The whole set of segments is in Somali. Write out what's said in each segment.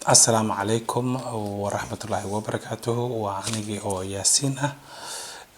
السلام عليكم ورحمة الله وبركاته وعنيجي أو ياسين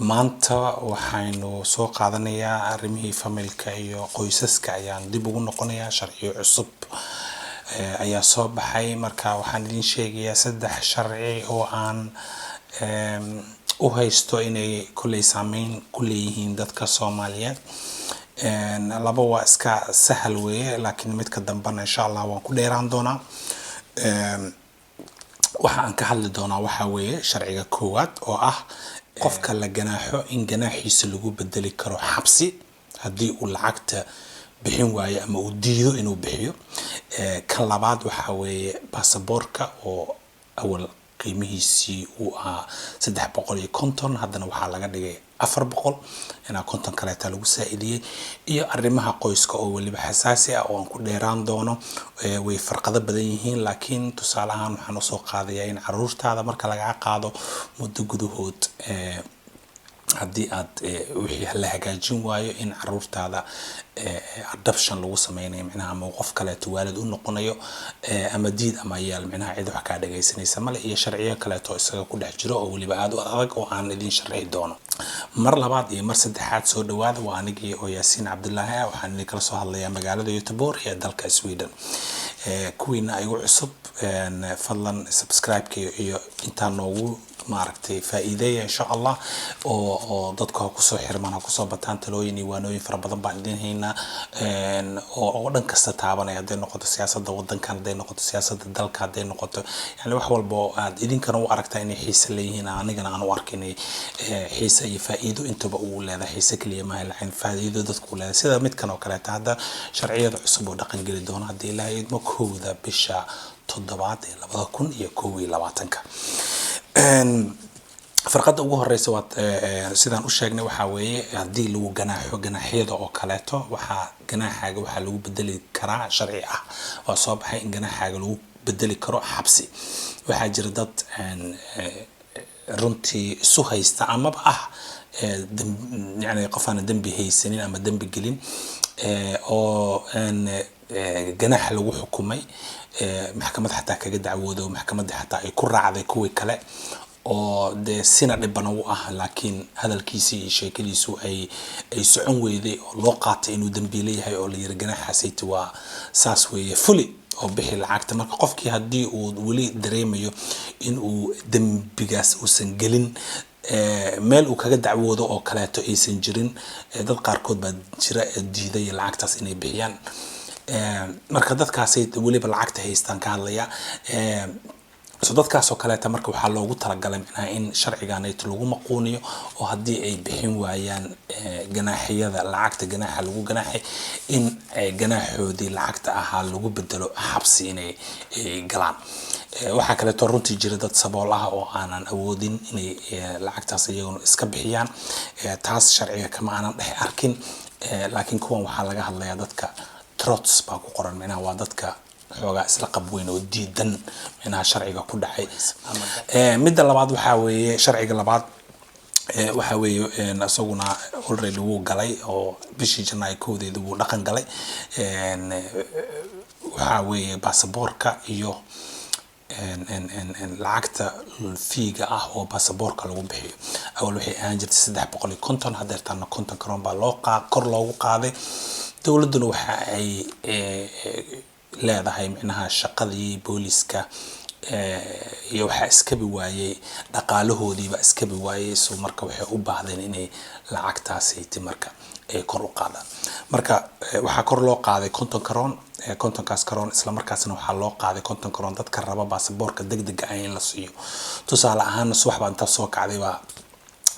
maanta waxaynu soo qaadanayaa arrimihii familka iyo qoysaska ayaan dib ugu noqonayaa sharciyo cusub ayaa soo baxay marka waxaan idin sheegayaa saddex sharci oo aan u haysto inay kulay saameyn ku leeyihiin dadka Soomaaliyeed laba waa iska sahal weeye laakiin mid ka dambana insha Allah waan ku dheeraan doonaa waxaan ka hadli doonaa waxa weeye sharciga koowaad oo ah qofka la ganaaxo in ganaaxiisa lagu bedeli karo xabsi hadii uu lacagta bixin waayo ama uu diido inuu bixiyo ka labaad waxa weeye baasaboorka oo awal qiimihiisii uu ahaa 350 haddana waxaa laga dhigay 400 ina konton kale ta lagu saacidiyay iyo arrimaha qoyska oo waliba xasaasi ah oo aan ku dheeraan doono way farqado badan yihiin laakiin tusaale ahaan waxaan soo qaadayaa in caruurtaada marka laga qaado muddo gudahood haddii aad wixii la hagaajin waayo in caruurtaada adoption lagu sameeyo macnaha ama qof kale waalid u noqonayo ama diid ama yaal macnaha cid wax ka dhageysanaysa male iyo sharciyo kale oo isaga ku dhex jiro oo waliba aad u adag oo aan idin sharxi doono mar labaad iyo mar saddexaad soo dhawaada waa anigii oo Yaasiin Cabdullaahi waxaan idin kala soo hadlayaa magaalada Göteborg ee dalka Sweden kuwiina igu cusub fadlan subscribe iyo inta noogu maaragtay faa'iideeyo insha Allah oo dadka ku soo xirmaan ku soo bataan talooyin iyo waanooyin fara badan baan idin haynaa oo dhan kasta taabanaya haday noqoto siyaasadda wadankan haday noqoto siyaasadda dalka haday noqoto yani wax walba aad idinkana u aragtaa inay xiiso leeyihiin anigana aan u arkinay xiiso iyo faa'iido intaba uu leedahay xiiso kaliya ma lahayn faa'iido dadku leedahay sida midkan oo kale hadda sharciyada cusub oo dhaqan gali doona hadii Ilaahay idmo kooda bisha 7 ee 2021 farqada ugu horeysa waa sidaan u sheegnay waxa weeye hadii lagu ganaaxo ganaaxyada oo kaleeto waxa ganaaxaaga waxa lagu bedeli karaa sharci ah oo soo baxay in ganaaxaaga lagu bedeli karo xabsi waxa jira dad runtii isu haysta ama yani qof aan dambi haysanin ama dambi gelin oo ganaax lagu xukumay maxkamad xataa kaga dacwoodo maxkamadda xataa ay ku raacday kuwi kale oo de sina dhibana u ah laakiin hadalkiisii iyo sheekadiisu ay socon weyday oo loo qaatay inuu dambi leeyahay oo la yiri ganaaxaasaytu waa saas weeye fuli oo bixi lacagta marka qofkii hadii uu wali dareemayo in uu dambigaas uusan gelin meel uu kaga dacwoodo oo kaleeto aysan jirin dad qaarkood baa jira diiday lacagtaas inay bixiyaan marka dadkaasay waliba lacagta haystaan ka hadlaya soo dadkaas oo kale marka waxa loogu talagalay in sharcigan ay lagu maquuniyo oo hadii ay bixin waayaan ganaaxiyada lacagta ganaaxa lagu ganaaxay in ganaaxoodii lacagta ahaa lagu bedelo xabsi inay galaan waxa kale oo runtii jira dad sabool ah oo aanan awoodin inay lacagtaas iyaguna iska bixiyaan taas sharciga kama aanan dhex arkin laakiin kuwan waxa laga hadlayaa dadka trots baa ku qoran macnaha waa dadka xoogaa isla qabweyn oo diidan macnaha sharciga ku dhacay midda labaad waxa weeye sharciga labaad waxa weeye asaguna already wuu galay oo bishii Janaayo koodeeda wuu dhaqan galay waxa weeye baasaboorka iyo lacagta fiiga ah oo baasaboorka lagu bixiyo awal waxay ahaan jirtay 350 hadeertaana 50 karoon baa kor loogu qaaday dawladuna waxa ay leedahay macnaha shaqadii booliska iyo waxa iska bi waayay dhaqaalahoodiiba iska bi waayay soo marka waxay u baahdeen inay lacagtaasi marka ay kor u qaadaan marka waxa kor loo qaaday 50 karoon 50 kaas karoon isla markaasna waxa loo qaaday 50 karoon dadka raba baasaboorka degdega ah in la siiyo tusaale ahaan subax baan inta soo kacday baa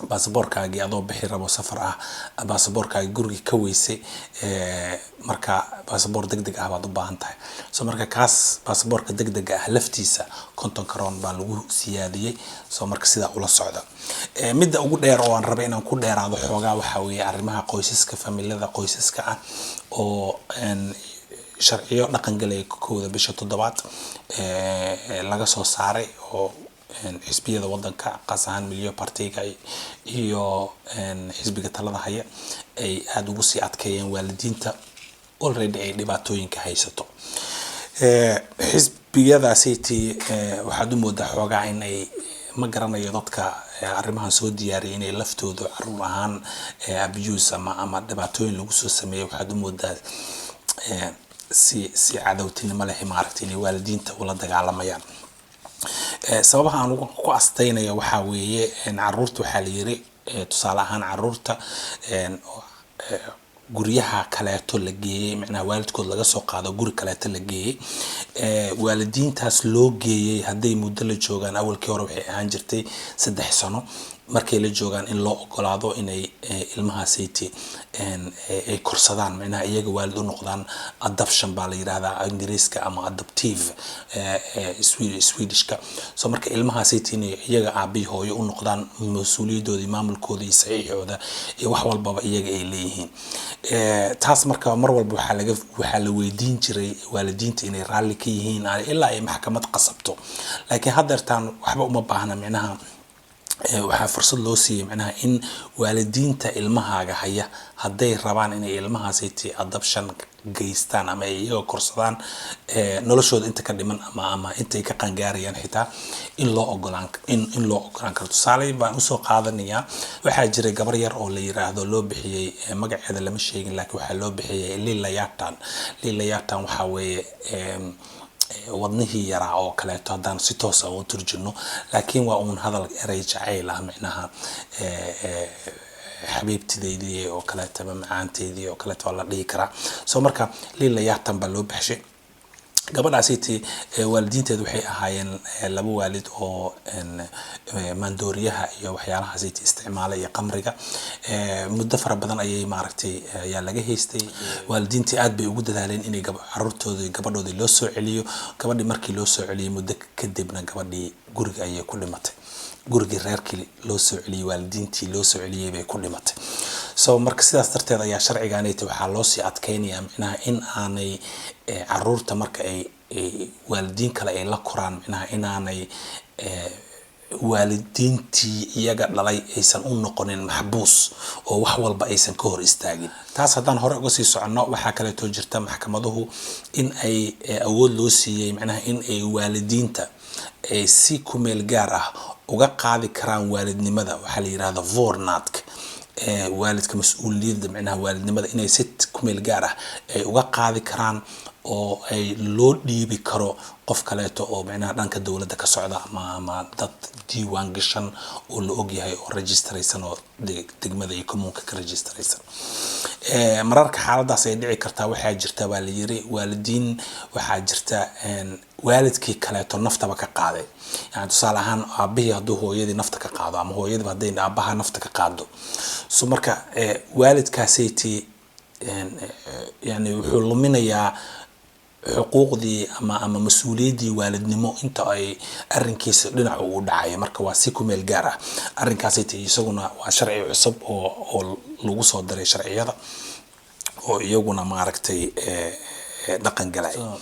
baasaboorkaagii adoo bixi rabo safar ah baasaboorkaagii guriga ka weysay marka baasaboor degdeg ah baad u baahan tahay soo marka kaas baasaboorka degdega ah laftiisa 50 karoon baa lagu siyaadiyay soo marka sida ula socda midda ugu dheer oo aan rabo inaan ku dheeraado xoogaa waxa weeye arrimaha qoysaska familada qoysaska ah oo sharciyo dhaqan galay kooda bisha 7 laga soo saaray oo xisbiyada wadanka qasahan milyo partiga iyo xisbiga talada haya ay aad ugu sii adkeeyeen waalidiinta already ay dhibaatooyinka haysato biyadaasiti waxaad u moodaa xoogaa in ay ma garanayo dadka arrimahan soo diyaariyay inay laftooda caruur ahaan abuse ama dhibaatooyin lagu soo sameeyo. waxaad u moodaa si cadawtinimo leh maaragtay inay waalidiinta ula dagaalamayaan. sababaha aan ku astaynayo waxa weeye caruurta waxaa la yiri tusaale ahaan caruurta guryaha kaleeto la geeyay macnaha waalidkood laga soo qaado guri kaleeto la geeyay waalidiintaas loo geeyay haday muddo la joogan awalkii hore waxay ahaan jirtay 3 sano markay la joogan in loo ogolaado inay ilmahaasiti ay korsadaan macnaha iyaga waalid u noqdaan adoption baa la yiraahdaa ingiriiska ama adoptive Swedishka. so marka ilmahaasiti inay iyaga aabi hooyo u noqdaan mas'uuliyadoodii maamulkooda iyo saxiixooda iyo wax walba iyaga ay leeyihiin. taas marka mar walba waxa la weydiin jiray waalidiinta inay raali ka yihiin ilaa ay maxkamad qasabto. laakiin haddeertaan waxba uma baahna macnaha waxaa fursad loo siiyay macnaha in waalidiinta ilmahaaga haya haday rabaan inay ilmahaasiti adoption geystaan ama ay iyaga korsadaan noloshooda inta ka dhiman ama intay ka qangaarayaan xitaa in loo ogolaan karo. tusaale baan u soo qaadanayaa waxaa jiray gabar yar oo la yiraahdo loo bixiyay magaceeda lama sheegin laakiin waxaa loo bixiyay lilayatan waxa weeye wadnihii yaraa oo kaleeto hadaan si toos ah u turjino laakiin waa uun hadal eray jacayl ah macnaha xabiibtideedii oo kaleeto macaanteedii oo kaleeto la dhihi karaa. soo marka lilayatan baa loo baxshay gabadhaasiti waalidiinteedu waxay ahaayeen laba waalid oo mandooriyaha iyo waxyaalaha sida isticmaalay iyo qamriga muddo fara badan ayay maaragtay ayaa laga haystay. waalidiintii aad bay ugu dadaaleen inay gabadhoodii loo soo celiyo. gabadhii markii loo soo celiyay muddo kadibna gabadhii guriga ayay ku dhimatay. gurigii reerkii loo soo celiyay waalidiintii loo soo celiyay bay ku dhimatay. so marka sidaas darteed ayaa sharcigaanayta waxaa loo sii adkeynayaa macnaha in aanay caruurta marka ay waalidiin kale ay la koraan macnaha inaanay waalidiintii iyaga dhalay aysan u noqonin maxbuus oo wax walba aysan ka hor istaagin. taas hadaan hore uga sii socono waxa kale oo jirta maxkamaduhu in ay awood loo siiyay macnaha in ay waalidiinta ay si ku meel gaar ah uga qaadi karaan waalidnimada waxa la yiraahdo vornaadka waalidka mas'uuliyadda macnaha waalidnimada inay si ku meel gaar ah ay uga qaadi karaan oo ay loo dhiibi karo qof kaleeto oo macnaha dhanka dawladda ka socda ama dad diiwaan gashan oo la og yahay oo registeraysan oo degmada iyo communka ka registeraysan. mararka xaaladaas ay dhici kartaa waxaa jirta baa la yiri waalidiin waxaa jirta waalidkii kaleeto naftaba ka qaaday. yani tusaale ahaan aabihii hadduu hooyadii nafta ka qaado ama hooyadii hadday aabaha nafta ka qaado. so marka waalidkaasiti yani wuxuu luminayaa xuquuqdii ama mas'uuliyadii waalidnimo inta ay arrinkiisa dhinac u dhacay. marka waa si ku meel gaar ah arrinkaas isaguna waa sharci cusub oo lagu soo daray sharciyada oo iyaguna maaragtay dhaqangalaya.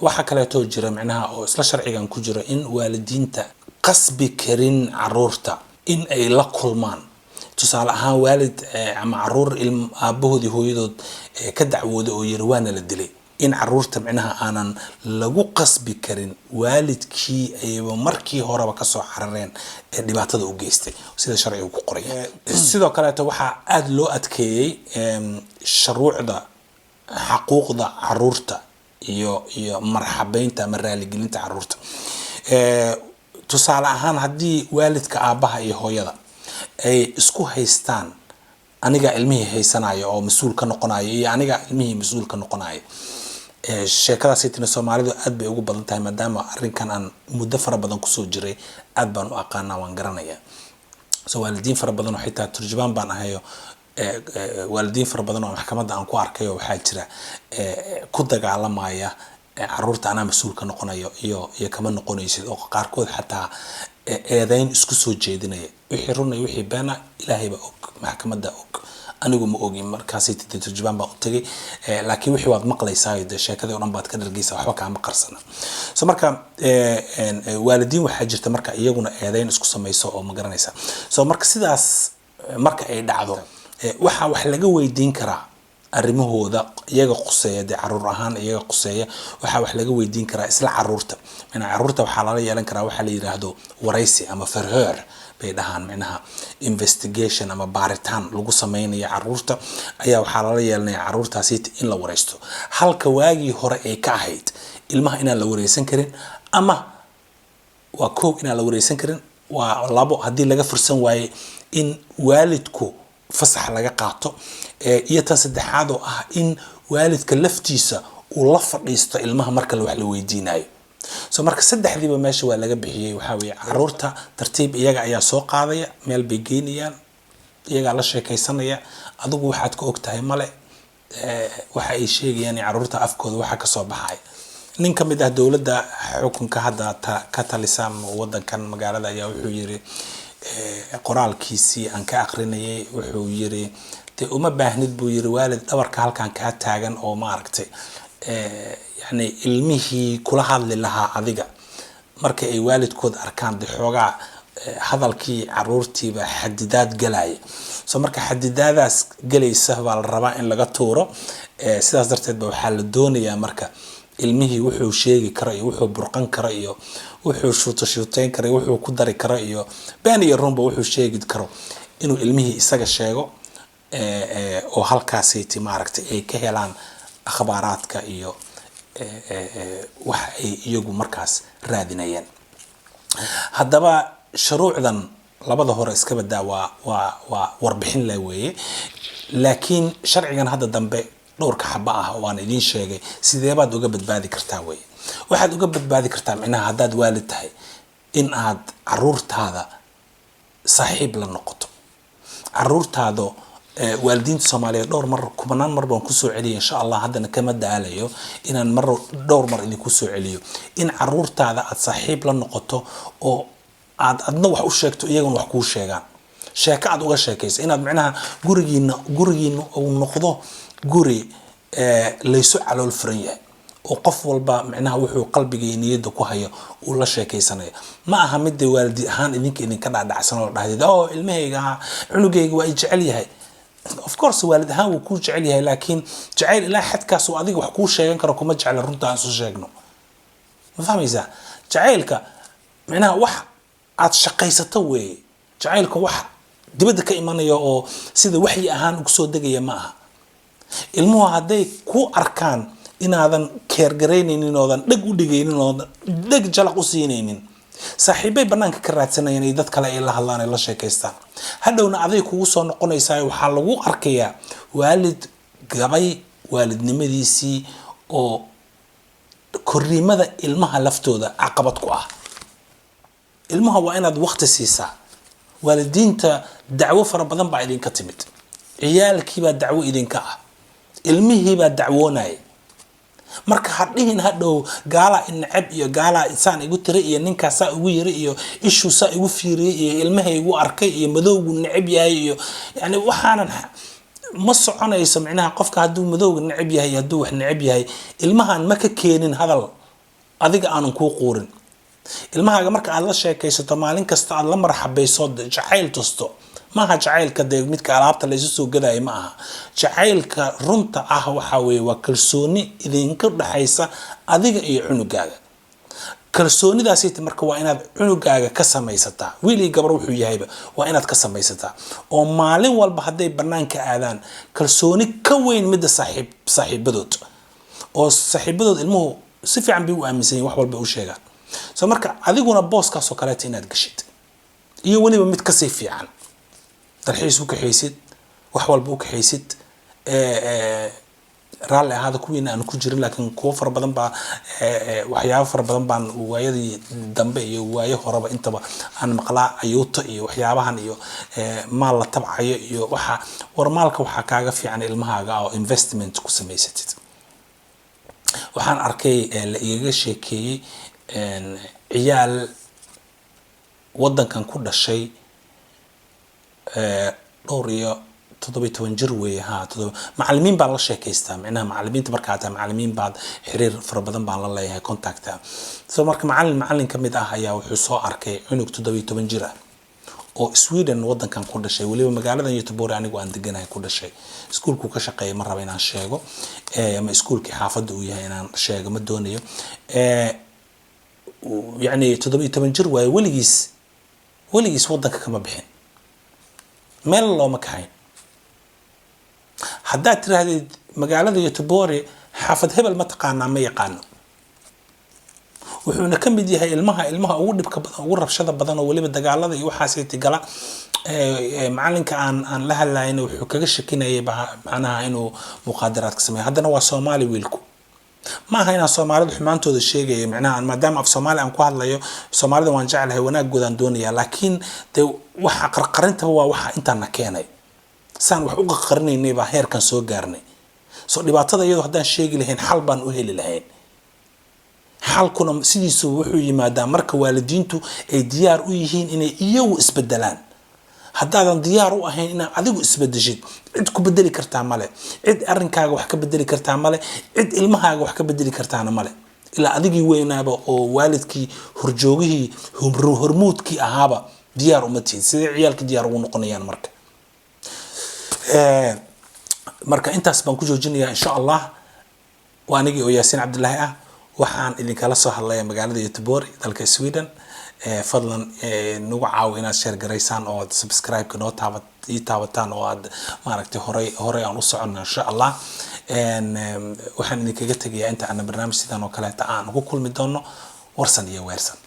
waxa kale oo jira macnaha oo isla sharcigan ku jira in waalidiinta qasbi karin caruurta in ay la kulmaan. tusaale ahaan waalid ama caruur aabahoodii hooyadood ka dacwooday oo yiri waana la dilay in caruurta macnaha aanan lagu qasbi karin waalidkii ayba markii horeba ka soo xarareen dhibaatada u geystay sida sharcigu ku qoray. sidoo kale waxa aad loo adkeeyay shuruucda xuquuqda caruurta iyo marxabeynta ama raaligelinta caruurta. tusaale ahaan haddii waalidka aabaha iyo hooyada ay isku haystaan aniga ilmihii haysanayo oo mas'uul ka noqonayo iyo aniga ilmihii mas'uul ka noqonayo sheekadaas inta Soomaalidu aad bay ugu badan tahay maadaama arrinkan aan muddo fara badan ku soo jiray aad baan u aqaanaa waan garanayaa. soo waalidiin fara badan oo xitaa turjubaan baan ahayo waalidiin fara badan oo maxkamadda aan ku arkayo waxaa jira ku dagaalamaya caruurta ana mas'uul ka noqonayo iyo kama noqonaysid oo qaarkood xataa eedayn isku soo jeedinaya wixii run iyo wixii been Ilaahay baa og maxkamadda og anigu ma ogin markaas turjubaan baa u tagay laakiin wixii waad maqlaysaa sheekada oo dhan baad ka dhargeysaa waxba kaama qarsana. soo marka waalidiin waxaa jirta marka iyaguna eedayn isku sameeyso oo ma garanaysa. soo marka sidaas marka ay dhacdo waxa wax laga weydiin karaa arrimahooda iyaga quseeya de caruur ahaan iyaga quseeya waxa wax laga weydiin karaa isla caruurta caruurta waxa la yeelan karaa waxa la yiraahdo waraysi ama verhoor bay dhahaan macnaha investigation ama baaritaan lagu sameeyo caruurta ayaa waxa la yeelanaya caruurtaasi in la waraysto halka waagii hore ay ka ahayd ilmaha inaan la wareysan karin ama waa koob inaan la wareysan karin waa labo hadii laga fursan waaye in waalidku fasax laga qaato iyo tan saddexaad oo ah in waalidka laftiisa uu la fadhiisto ilmaha marka wax la weydiinayo soo marka saddexdiiba meesha waa laga bixiyay waxa weeye caruurta tartiib iyaga ayaa soo qaadaya meel bay geynayaan iyaga la sheekaysanaya adigu waxaad ka ogtahay male waxa ay sheegayaan caruurta afkooda waxa ka soo baxay nin ka mid ah dawladda xukunka hadda ka talisan wadankan magaalada ayaa wuxuu yiri qoraalkiisii aan ka aqrinayay wuxuu yiri uma baahnid buu yiri waalid dhabarka halkan ka taagan oo ma aragtay yani ilmihii kula hadli lahaa adiga marka ay waalidkood arkaan xoogaa hadalkii caruurtiiba xadidaad galay soo marka xadidaadaas galaysa baa la rabaa in laga tuuro sidaas darteed waxa la doonayaa marka ilmihii wuxuu sheegi karo iyo wuxuu burqan karo iyo wuxuu shuuteyn karo wuxuu ku dari karo iyo been iyo runba wuxuu sheegi karo inuu ilmihii isaga sheego oo halkaasay timaaragtay ay ka helaan akhbaaraadka iyo wax ay iyagu markaas raadinayaan haddaba shuruucdan labada hore iska badaa waa warbixin la weeye laakiin sharcigan hadda dambe dhowrka xaba ah waan idin sheegay sidee baad uga badbaadi kartaa way waxaad uga badbaadi kartaa macnaha hadaad waalid tahay in aad caruurtaada saaxiib la noqoto caruurtaada waalidiinta Soomaaliyeed dhowr mar kumanaan mar baan ku soo celiyay insha Allah haddana kama daalayo inaan dhowr mar idin ku soo celiyo in caruurtaada aad saaxiib la noqoto oo aad adna wax u sheegto iyaguna wax ku sheegaan sheeko aad uga sheekayso inaad macnaha gurigiina uu noqdo guri laysu calool furan yahay oo qof walba macnaha wuxuu qalbiga iyo niyada ku hayo uu la sheekaysanaya ma aha mid waalid ahaan idinka dhaadhacsan oo dhahdid oo ilmahayga cunugayga waa jecel yahay of course waalid ahaan wuu ku jecel yahay laakiin jacayl ilaa xadkaas oo adiga wax ku sheegan karo kuma jecel runta aan soo sheegno ma fahmaysaa jacaylka macnaha wax aad shaqaysato weey jacaylka wax dibadda ka imanaya oo sida waxyi ahaan ugu soo degaya ma aha ilmuhu haday ku arkaan inaadan keergareynaynin oodan dhag u dhigaynin oodan dhag jalaq u siinaynin saaxiibay banaanka ka raadsanayeen ay dad kale ay la hadlaan ay la sheekaystaan hadhowna aday kugu soo noqonaysaa waxa lagu arkayaa waalid gabay waalidnimadiisii oo koriimada ilmaha laftooda caqabad ku ah ilmaha waa inaad waqti siisaa waalidiinta dacwo fara badan baa idinka timid ciyaalkii baa dacwo idinka ah ilmihii baa dacwoonay marka hadhiin hadhow gaala inacab iyo gaala insaan igu tiri iyo ninkaas ugu yiri iyo ishu sa igu fiiriyay iyo ilmahaygu arkay iyo madowgu nacab yahay iyo yani waxaanan ma soconayso macnaha qofka haduu madowga nacab yahay haduu wax nacab yahay ilmahan ma ka keenin hadal adiga aanan ku quurin ilmahaaga marka aad la sheekaysato maalin kasta aad la marxabayso jacayl tusto maaha jacaylka midka alaabta la isu soo gaday ma aha jacaylka runta ah waxa weeye waa kalsooni idinka dhaxaysa adiga iyo cunugaaga kalsoonidaasi marka waa inaad cunugaaga ka samaysataa wiili gabar wuxuu yahayba waa inaad ka oo maalin walba haday banaanka aadaan kalsooni ka weyn mid saaxiibadood oo saaxiibadood ilmuhu si fiican bay u aaminsan wax walba u sheegaan soo marka adiguna booskaas oo kale inaad gashid iyo waliba mid ka sii fiican tarxiis u kaxaysid wax walba u kaxaysid raali ahaada kuwiina aan ku jirin laakiin kuwa far badan baa waxyaabo far badan baan waayadii dambe iyo waayo horeba intaba aan maqlaa ayuuto iyo waxyaabahan iyo maal la tabcayo iyo waxa warmaalka waxa kaaga fiican ilmahaaga oo investment ku samaysatid waxaan arkay la iga sheekeeyay ciyaal wadankan ku dhashay dhowr iyo 17 jir weey macallimiin baa la sheekaystaa macnaha macallimiinta marka aad macallimiin baad xiriir fara badan baan la leeyahay contact soo marka macallin kamid ah ayaa wuxuu soo arkay cunug 17 jir ah oo Sweden wadankan ku dhashay waliba magaalada Göteborg anigu aan deganahay ku dhashay iskuulku ka shaqeeyay ma raba inaan sheego ama iskuulkii xaafadda uu yahay inaan sheego ma doonayo يعني 17 jir way waligiis wadanka kama bixin meel loo ma kahayn hadda tiraahdeed magaalada Göteborg xaafad hebel ma taqaana ma yaqaano wuxuuna ka mid yahay ilmaha ugu dhibka badan ugu rabshada badan oo waliba dagaalada iyo waxaas ay tigala macalinka aan la hadlayna wuxuu kaga shakinayay macnaha inuu muqaadaraad ka sameeyo haddana waa Soomaali wiilku ma aha inaan Soomaalidu xumaantooda sheegay macnaha maadaama af Soomaali aan ku hadlayo Soomaalida waan jecelahay wanaagooda aan doonayaa laakiin waxa qarqarinta waa waxa intaan keenay saan wax u qarqarinaynay baa heerkan soo gaarnay soo dhibaatada iyadoo haddaan sheegi lahayn xal baan u heli lahayn xalkuna sidiisu wuxuu yimaadaa marka waalidiintu ay diyaar u yihiin inay iyagu isbedelaan haddaadan diyaar u ahayn inaad adigu isbedeshid cid ku bedeli kartaa male cid arrinkaaga wax ka bedeli kartaa male cid ilmahaaga wax ka bedeli kartaana male ilaa adigii weynaaba oo waalidkii horjoogihii hormuudkii ahaaba diyaar uma tihin sidee ciyaalka diyaar ugu noqonayaan marka intaas baan ku joojinayaa insha Allah waa anigii oo Yaasiin Cabdullaahi ah waxaan idinkala soo hadlayaa magaalada Göteborg dalka Sweden fadlan nagu caaw inaad share gareysaan oo subscribe noo taabataan oo aad maaragtay hore aan u socono insha Allah waxaan idinkaga tagayaa inta aan barnaamij sidan oo kale aan ugu kulmi doono warsan iyo weersan